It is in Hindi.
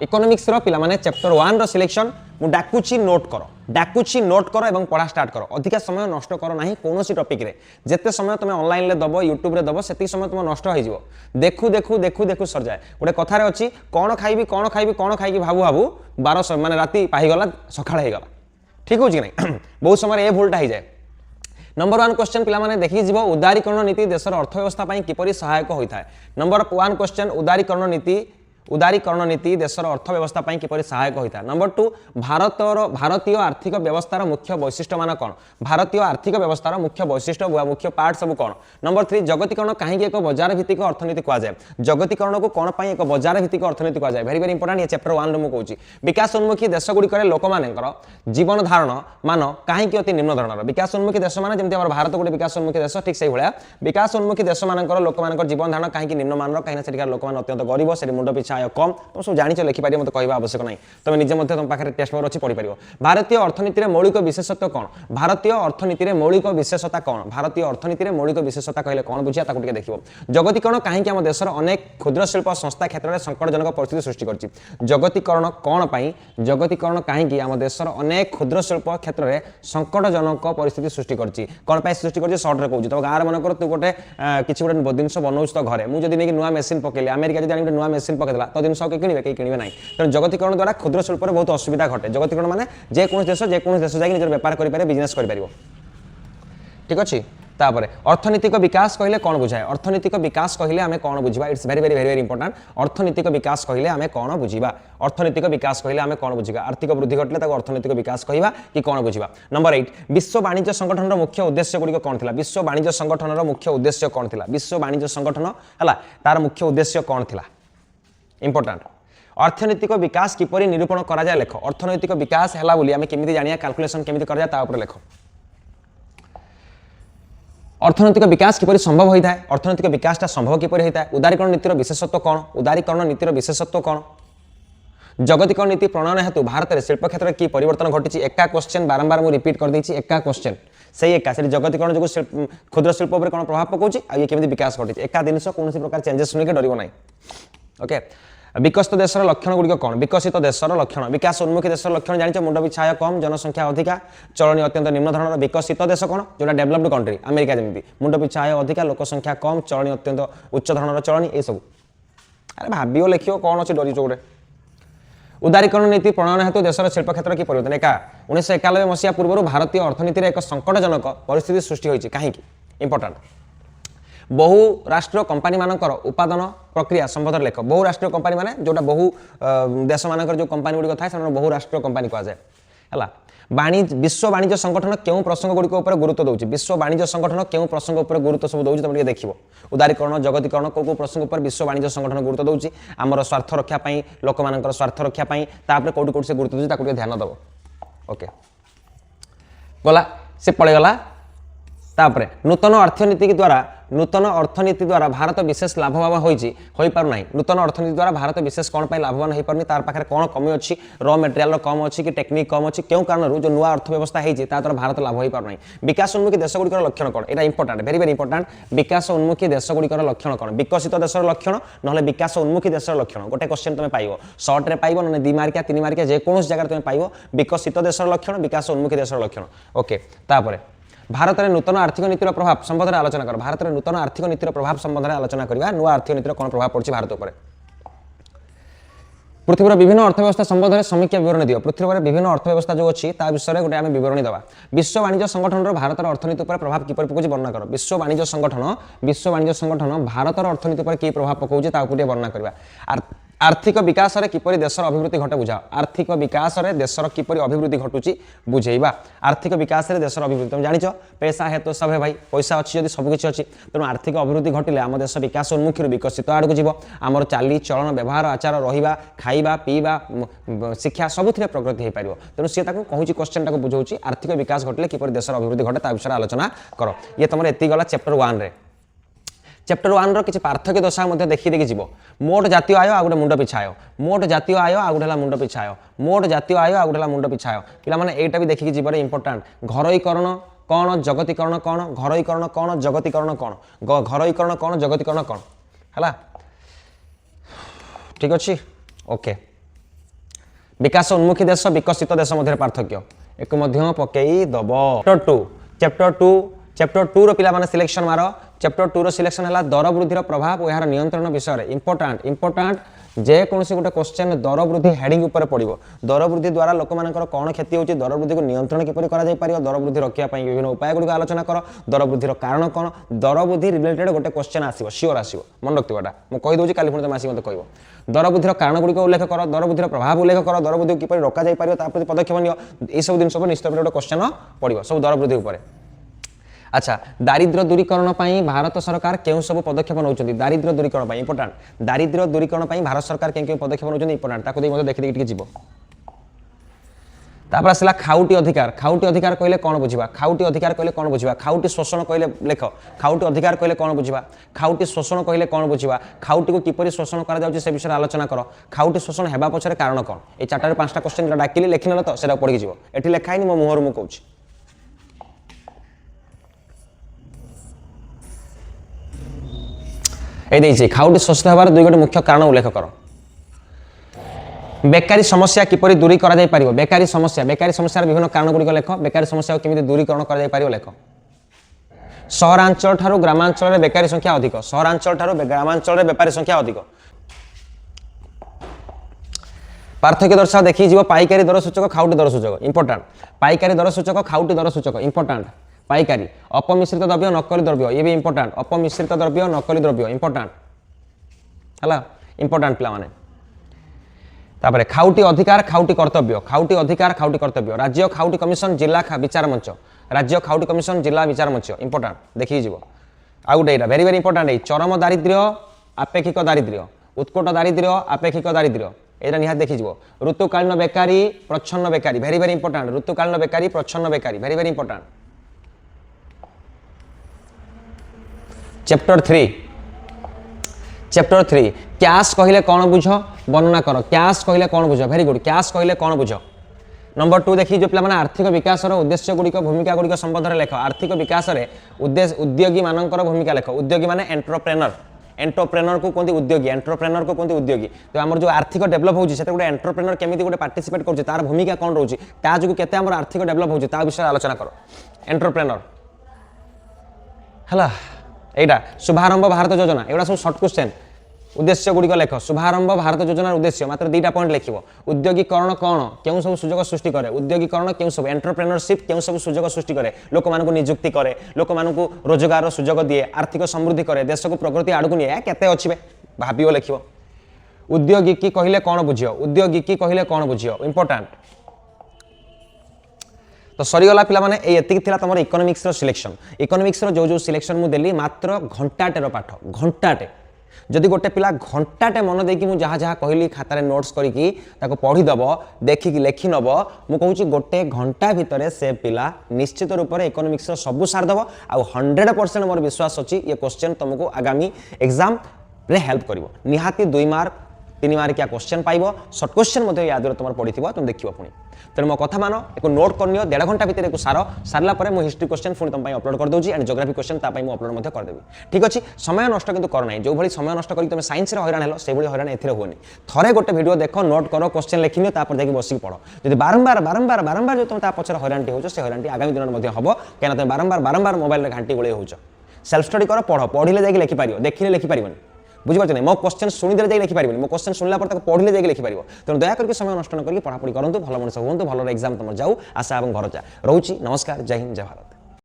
इकोनॉमिक्स रो पिला माने चैप्टर 1 रो सिलेक्शन मु डाकुची नोट करो एवं पढ़ा स्टार्ट करो अधिका समय नष्ट करो नाही कोनोसी टॉपिक रे जेते समय तुम ऑनलाइन ले दबो यूट्यूब रे दबो सेती समय तुम नष्ट हो जिवो देखू सर जाए गोटे कथा रे अछि कोन खाइबी भाबू 12 माने राती पाही गला सखाळ हे गला ठीक हो कि नहीं बहुत समय ए भूलटा ही जाए नंबर 1 क्वेश्चन पिला माने देखि जीवो उदारीकरण नीति देशर अर्थव्यवस्था पई किपरि सहायक होइथाय नंबर 1 क्वेश्चन उदारीकरण नीति देशर अर्थव्यवस्था पई किपरि सहायक होइथाय नंबर 2 भारतीय आर्थिक व्यवस्थार मुख्य वैशिष्ट्य मान कोन भारतीय आर्थिक व्यवस्थार मुख्य वैशिष्ट्य व मुख्य पार्ट सब कोन नंबर 3 जगतीकरण काहे एक बाजार भित्तिक अर्थनीति कुआ जाय जगतीकरण को कोन पई एक बाजार भित्तिक अर्थनीति कुआ जाय वेरी इंपोर्टेंट ये चैप्टर 1 रे मु कहूची विकास उन्मुखी देश गुडी करे लोक मानकर जीवन धारण मान काहे कि अति निम्न धरणर विकास उन्मुखी देश मान जेमति हमर भारत गुडी विकास उन्मुखी देश ठीक सेही भलिया विकास उन्मुखी देश मानकर लोक मानकर जीवन धारण काहे कि निम्न मानर काहे सेटिकार लोक मान अत्यंत गरीब से मुंड पिछा आय कम तुम सब जानिछ लिखि पारि मते कहबा आवश्यक नाही तुम निजे मते तुम पाखरे टेक्स्ट पेपर अछि पढि पारिबो भारतीय अर्थनीति रे मौलिक विशेषत्व कोन भारतीय अर्थनीति रे मौलिक विशेषता कोन भारतीय अर्थनीति रे मौलिक विशेषता कहले कोन बुझिया ताकु टिके देखिबो जगतीकरण काहे कि हम देशर अनेक क्षुद्र शिल्प संस्था क्षेत्र रे संकटजनक परिस्थिति सृष्टि करछि जगतीकरण कोन पई जगतीकरण काहे कि हम देशर अनेक क्षुद्र शिल्प क्षेत्र रे संकटजनक परिस्थिति सृष्टि करछि कोन पई सृष्टि करछि शॉर्ट रे कहूछि तो गार मन कर तू गोटे किछि गोटे जिंस बनौछ तो घरे मु जदी नै नुवा मशीन पकेले अमेरिका जदी आनी नुवा मशीन पकेदला तो जिंस के किनिबे नहीं तेणु जगतीकरण द्वारा क्षुद्र शिल्प बहुत असुविधा घटे जगतीकरण माने जे कोन देश जाई निजर व्यापार करि पारे बिजनेस करि पारिबो ठीक अछि तापर अर्थनीतिक विकास कहले कोन बुझाय अर्थनीतिक विकास कहले हमें कोन बुझिबा इट्स वेरी इंपोर्टेंट अर्थनीतिक विकास कहले हमें कोन बुझिबा अर्थनीतिक विकास कहले हमें कोन बुझिबा आर्थिक वृद्धि घटले ताको अर्थनीतिक विकास कहबा कि कोन बुझिबा नंबर 8 विश्व वाणिज्य संगठन रो मुख्य उद्देश्य गुडी कोन थिला विश्व वाणिज्य संगठन रो मुख्य उद्देश्य कोन थिला विश्व वाणिज्य संगठन हला तार मुख्य उद्देश्य कोन थिला इंपोर्टेंट अर्थनैतिक विकास किपरि निरूपण करा जाय लेख अर्थनैतिक विकास हैला बोली हमें केमिति जानिया कैलकुलेशन केमिति करा जाय ता ऊपर लेख अर्थनैतिक विकास किपरि संभव होइता है अर्थनैतिक विकासटा संभव किपरि होइता है उदारीकरण नीतिर विशेषत्व कोन उदारीकरण नीतिर विशेषत्व कोन जगतीकरण नीति प्रणयन हेतु भारत रे शिल्प क्षेत्र की परिवर्तन घटिछि एका क्वेश्चन बारंबार मु रिपीट कर दैछि एका क्वेश्चन सही एका से जगतीकरण जो क्षुद्र शिल्प पर कोन प्रभाव पकोछि आ ये केमिति विकास घटिछि एका दिनस कोनोसी प्रकार चेंजेस सुनि के डरिबो नाही ओके विकसित देशर लक्षण गुड़िक कौन विकसित देशर लक्षण विकास उन्मुखी देशर लक्षण जानिଛ मुंड पिछा कम जनसंख्या अधिका चलनी अत्यंत निम्न धरणर विकसित देश कौन जोटा डेवलप्ड कंट्री अमेरिका जमी मुंड पिछा अधिका लोक संख्या कम चलनी अत्यंत उच्च धरणर चलनी ये सब अरे भावियो लिखियो कौन अच्छे डरी गोटे उदारीकरण नीति प्रणयन हेतु देशर शिल्प क्षेत्र की परिवर्तन एका 1991 मसीहा पूर्व भारतीय अर्थनीति एक संकटजनक परिस्थिति सृष्टि होती कहीं इंपोर्टेंट बहु राष्ट्रीय कंपनी मानकर उत्पादन प्रक्रिया संबंध लेख बहु राष्ट्रीय कंपनी माने जोटा बहु देश मानकर जो कंपनी गुडी था से बहु राष्ट्रीय कंपनी कहा जाए हला वाणिज्य विश्व वाणिज्य संगठन केउ प्रसंग गुडी ऊपर गुरुत्व दउछि विश्व वाणिज्य संगठन केउ प्रसंग ऊपर गुरुत्व सब दउछि तुम देखिबो उदारीकरण जगतीकरण को प्रसंग ऊपर विश्व वाणिज्य संगठन गुरुत्व दउछि हमर स्वार्थ रक्षा पई लोक मानकर स्वार्थ रक्षा पई तापर कोडी कोडी से गुरुत्व दउछि ताको ध्यान दबो ओके गला से पळे गला तापर नूतन अर्थनीति द्वारा भारत विशेष लाभवान होई पार नाही नूतन अर्थनीति द्वारा भारत विशेष कौन पाई लाभवान होई पारनी तार पाखरे कौन कमी अच्छी रॉ मटेरियल कम अच्छी कि टेक्निक कम अच्छी क्यों कारण जो नुआ अर्थव्यवस्था होती द्वारा भारत लाभ हो पार नाही विकास उन्मुखी देश गुड़िकर लक्षण कौन एटा इंपोर्टेंट वेरी इंपोर्टेंट विकास उन्मुखी देश गुड़िकर लक्षण कौन विकसित देशर लक्षण ना विकास उन्मुखी देशर लक्षण गोटे क्वेश्चन तुम पाइब सर्ट रे पाइब ना 2 मार्किया 3 मार्किया जेकोसी जगह तुम पाइब विकसित देशर लक्षण विकास उन्मुखी देशर लक्षण ओके तापर भारत में नूतन आर्थिक नीतिर प्रभाव संबंध में आलोचना कर भारत में नूतन आर्थिक नीतिर प्रभाव संबंध में आलोचना करवा नुआ आर्थिक नीतिर कौन प्रभाव पड़छ भारत पर पृथ्वीर विभिन्न अर्थव्यवस्था संबंध में समीक्षा विवरण दियो पृथ्वीर विभिन्न अर्थव्यवस्था जो अच्छी ता विषय में गोटे आम विवरणी देवा विश्व वाणिज्य संगठन भारत अर्थनीति पर प्रभाव किपर पकाउछि वर्णना कर विश्व वाणिज्य संगठन भारत अर्थनीति पर कि प्रभाव पकाउछि ता ऊपर वर्णना करवा आर्थिक विकास रे किपरि देशर अभिवृद्धि घटे बुझा आर्थिक विकास रे देशर किपरि अभिवृद्धि घटुची बुझेइबा आर्थिक विकास रे देशर अभिवृद्धि तुम जानिछ पैसा है तो सब है भाई पैसा अच्छी जदि सब किछि अछि तेणु आर्थिक अभिवृद्धि घटिले आम देश विकास उन्मुखी विकसित आड़ को जीव आमर चाली चलन व्यवहार आचार रहिबा खाइबा पीबा शिक्षा सबुथिरे प्रगति हो पारिबो तेणु सी ताको कहूछि क्वेश्चन टाको बुझौछि आर्थिक विकास घटिले किपरि देशर अभिवृद्धि घटे ता विषय आलोचना कर ये तुम एति गला चैप्टर 1 रे चैप्टर 1 रो किछि पार्थक्य दशा मध्ये देखि देखि जीवो मोट जातीय आय आ गुटे मुंड पिछा आय मोट जातीय आय आ गुटेला मुंड पिछा आय मोट जातीय आय आ गुटेला मुंड पिछा आय पिला माने एटा भी देखि जीवरे इंपोर्टेंट घरोईकरण कौन जगतीकरण कौन घरोईकरण कौन जगतीकरण कौन घरोईकरण कौन जगतीकरण कौन हला ठीक अछि ओके विकास उन्मुखी देश विकसित देश मध्य पार्थक्य एक मध्य पकई दब चैप्टर 2 रो पिला माने सिलेक्शन मारो चैप्टर 2 रो सिलेक्शन हला दर वृद्धि प्रभाव और यार नियंत्रण विषय इंपोर्टेंट जे कोनसी गोटे क्वेश्चन दर वृद्धि हेडिंग ऊपर पड़िबो दर वृद्धि द्वारा लोक मानकर कोन क्षति होची दर वृद्धि को नियंत्रण किपरि करा जाय पारियो दर वृद्धि रखिया पई विभिन्न उपाय गुडी आलोचना करो दर वृद्धि रो कारण कोन दर वृद्धि रिलेटेड गोटे क्वेश्चन आसीबो श्योर आसीबो मन रखतिबाटा म कहि दोची काली पुणी मासी मते कहबो दर वृद्धि रो कारण गुडी को उल्लेख करो दर वृद्धि रो प्रभाव उल्लेख करो दर वृद्धि किपरि रोका जाय पारियो ता प्रति पदक्षेप नियो ए सब दिन सब निश्चित गोटे क्वेश्चन पड़िबो सब दर वृद्धि ऊपर अच्छा दारिद्र्य दूरीकरण पाई भारत सरकार केउ सब पदक्षेप नउचंती दारिद्र्य दूरीकरण पाई इंपोर्टेंट दारिद्र्य दूरीकरण पाई भारत सरकार केउ पदक्षेप नउचंती इंपोर्टेंट ताको दे मते देखि देखि जिवो तापर आसला खाउटी अधिकार कहले कोन बुझिबा खाउटी अधिकार कहले कोन बुझिबा खाउटी शोषण कहले लेख खाउटी अधिकार कहले कोन बुझिबा खाउटी शोषण कहले कोन बुझिबा खाउटी को किपरि शोषण करा जाउची से विषय आलोचना करो खाउटी शोषण हेबा पछरे कारण कोन ए चारटा रे पांचटा क्वेश्चन डाकिली लेखिनल तो सेटा पढि जिवो एठी लेखाइनी मो मुहर मु कहूची खाउटी शोषित होबार दुई गोटे मुख्य कारण उल्लेख कर बेकारी समस्या किपरि दूरी करा जाय पारिबो बेकारी समस्या विभिन्न कारण गुडी लेख बेकारी समस्या केमिति दूरीकरण करा जाय पारिबो लेख सहरांचल ठारू ग्रामांचल रे बेकारी संख्या अधिक सहरांचल ठारू ग्रामांचल रे बेकारी संख्या अधिक पार्थक्य दर्शाओ देखि जीवो पाइकारी दर सूचक खाउटी दर सूचक इंपोर्टेंट पाइकारी दर सूचक खाउटी दर सूचक इंपोर्टेंट पाइकारी अपमिश्रित द्रव्य नकली द्रव्य ये भी इंपोर्टेंट अपमिश्रित द्रव्य नकली द्रव्य इंपोर्टेंट हला इंपोर्टेंट पिला माने तापरे खाउटी अधिकार खाउटी कर्तव्य राज्य खाउटी कमिशन जिला विचार मंच राज्य खाउटी कमिशन जिला विचार मंच इंपोर्टेंट देखि जीवो आ गुटे एटा वेरी वेरी इंपोर्टेंट ए चरम दारिद्र्य आपेक्षिक दारिद्र्य उत्कट दारिद्र्य आपेक्षिक दारिद्र्य एटा निहात देखि जीवो ऋतुकालीन बेकारी प्रच्छन्न बेकारी वेरी वेरी इंपोर्टेंट ऋतुकालीन बेकारी प्रच्छन्न बेकारी very very important chapter 3 cash कहले कौन बुझ वर्णना कर कैश कहले कौन बुझ वेरी गुड कैश कहले कौन बुझ नंबर 2 देखि जो पिला माने आर्थिक विकास रो उद्देश्य गुडी को भूमिका गुडी को संबंध रे लेख आर्थिक विकास रे उद्देश्य उद्योगी मानकर भूमिका लेख उद्योगी माने एंटरप्रेन्योर को कोंती उद्योगी एंटरप्रेन्योर को कोंती उद्योगी तो हमर जो आर्थिक डेवलप होची सेते गुडे एंटरप्रेन्योर केमिति गुडे पार्टिसिपेट करछि तार भूमिका कोन रहउची ता जो केते हमर आर्थिक डेवलप होची ता विषय आलोचना करो एंटरप्रेन्योर हला एटा शुभारंभ भारत योजना एटा सब शॉर्ट क्वेश्चन उद्देश्य गुडी को लेख शुभारंभ भारत योजना उद्देश्य मात्र 2टा पॉइंट लिखिबो उद्योगीकरण कोन केउ सब सुजोग सृष्टि करे उद्योगीकरण केउ सब एंटरप्रेन्योरशिप केउ सब सुजोग सृष्टि करे लोक मानकु नियुक्ति करे लोक मानकु रोजगार सुजोग दिए आर्थिक समृद्धि करे देश को प्रगति आडकु निए केते अछिबे भाबियो लिखिबो उद्योगिकी कहिले कोन बुझियो उद्योगिकी कहिले कोन बुझियो इंपोर्टेंट तो सरीगला पिला माने एतिक थिला तमर इकोनॉमिक्स रो सिलेक्शन जो जो सिलेक्शन मु देली मात्र घंटाटे रो पाठ घंटाटे जदि गोटे पिला घंटाटे मन देकी मु जहा जहा कहली खातारे नोट्स करिकी ताको पढी दबो देखिकी लेखि नबो मु कहूची गोटे घंटा भितरे से पिला निश्चित रूप से इकोनॉमिक्स रो सब सार दबो आ 100% मोर विश्वास अछि ये क्वेश्चन तुमको आगामी एग्जाम रे हेल्प करिवो निहाती 2 मार्क 3 मार्क क्या क्वेश्चन पाइबो शॉर्ट क्वेश्चन मध्ये याद रे तुम पढिथिबो तुम देखिबो पुनी तेणु मो कथा मान एक नोट करनियो 1.5 घंटा भितर एक सारला परे मो हिस्ट्री क्वेश्चन पुणी तुम अपलोड कर दउची एंड ज्योग्राफी क्वेश्चन ता मु अपलोड मध्ये कर देबी ठीक अछि समय नष्ट किंतु कर नाही जो भली समय नष्ट करी तुम साइंस रे हैरान हेलो से भली हैरान एथिरे होनी थरे गोटे वीडियो देखो नोट करो क्वेश्चन लिखिनियो तापर जाकी बसी पढो जदि बारंबार जो तुम ता पछर हैरानटी होचो से हैरानटी आगामी दिन मध्ये हबो केना तुम बारंबार मोबाइल रे घंटी गोळे होचो सेल्फ स्टडी करो पढो पढिले जाकी लिखि पारियो देखिले लिखि पारिबनी बुझिपार नहीं मो क्वेश्चन शुणी देले लिखि पारिबनी मो क्वेश्चन सुनला पर पढ़िले जाके लिखि पारिबो तेणु दया करके समय नष्ट न करके पढ़ापढ़ी करंतु भल मनुष्य हुंतु भल एग्जाम तुम जाऊ आशा एवं भरोसा रहउची नमस्कार जय हिंद जय भारत।